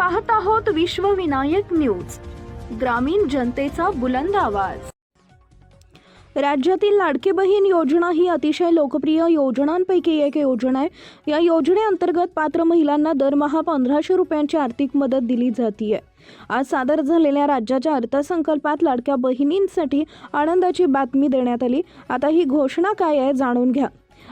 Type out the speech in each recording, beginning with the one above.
पाहत आहोत विश्वविनायक न्यूज, ग्रामीण जनतेचा बुलंद आवाज। राज्यातील लाडकी बहीण योजना ही अतिशय लोकप्रिय योजनांपैकी एक योजना आहे। या योजनेअंतर्गत पात्र महिलांना दरमहा 1500 रुपयांची आर्थिक मदत दिली जाते। आज सादर झालेल्या राज्याच्या अर्थसंकल्पात लाडक्या बहिणींसाठी आनंदाची बातमी देण्यात आली। आता ही घोषणा काय आहे जाणून घ्या।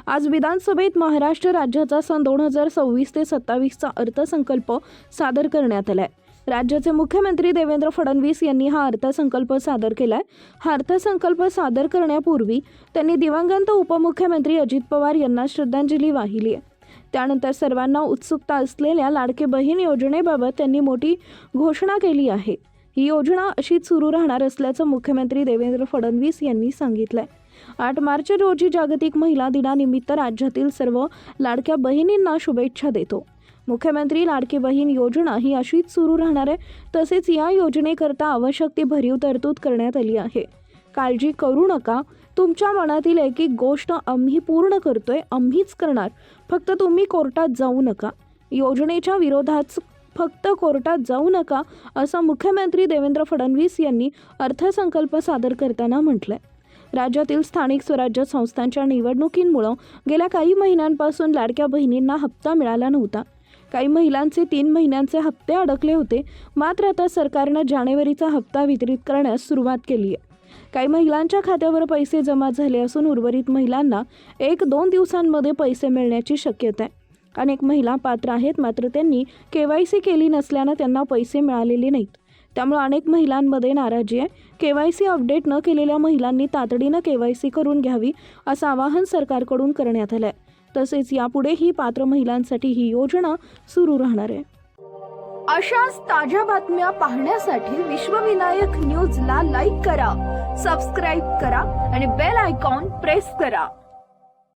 आज विधानसभेत महाराष्ट्र राज्याचा सन 2026 ते 27चा अर्थसंकल्प सादर करण्यात आलाय। राज्याचे मुख्यमंत्री देवेंद्र फडणवीस यांनी हा अर्थसंकल्प सादर केलाय। हा अर्थसंकल्प सादर करण्यापूर्वी त्यांनी दिवंगत उपमुख्यमंत्री अजित पवार यांना श्रद्धांजली वाहिली आहे। त्यानंतर सर्वांना उत्सुकता असलेल्या लाडकी बहीण योजनेबाबत त्यांनी मोठी घोषणा केली आहे। ही योजना अशीच सुरू राहणार असल्याचं मुख्यमंत्री देवेंद्र फडणवीस यांनी सांगितलंय। 8 मार्च रोजी जागतिक महिला दिनानिमित्त राज्यातील सर्व लाडक्या बहिणींना शुभेच्छा देतो। मुख्यमंत्री लाडकी बहीण योजना ही अशीच सुरू राहणार आहे। तसेच या योजनेकरता आवश्यक ती भरीव तरतूद करण्यात आली आहे। काळजी करू नका, तुमच्या मनातील एक एक गोष्ट आम्ही पूर्ण करतोय, आम्हीच करणार, फक्त तुम्ही कोर्टात जाऊ नका। योजनेच्या विरोधात फक्त कोर्टात जाऊ नका असं मुख्यमंत्री देवेंद्र फडणवीस यांनी अर्थसंकल्प सादर करताना म्हटलंय। राज्यातील स्थानिक स्वराज्य संस्थांच्या निवडणुकींमुळे गेल्या काही महिन्यांपासून लाडक्या बहिणींना हप्ता मिळाला नव्हता। काही महिलांचे 3 महिन्यांचे हप्ते अडकले होते। मात्र आता सरकारने जानेवारीचा हप्ता वितरित करण्यास सुरुवात केली आहे। काही महिलांच्या खात्यावर पैसे जमा झाले असून उर्वरित महिलांना 1-2 दिवसांमध्ये पैसे मिळण्याची शक्यता आहे। अनेक महिला पात्र आहेत, मात्र त्यांनी KYC केली नसल्याने त्यांना पैसे मिळालेले नाहीत। त्यामुळे अनेक महिलांमध्ये नाराजी आहे। KYC अपडेट न केलेल्या महिलांनी तातडीने KYC करून घ्यावी असं आवाहन सरकारकडून करण्यात आलं आहे। तसेच यापुढेही पात्र महिलांसाठी ही योजना सुरू राहणार आहे। अशाच ताज्या बातम्या पाहण्यासाठी विश्वविनायक न्यूजला लाईक करा, सबस्क्राईब करा आणि बेल आयकॉन प्रेस करा।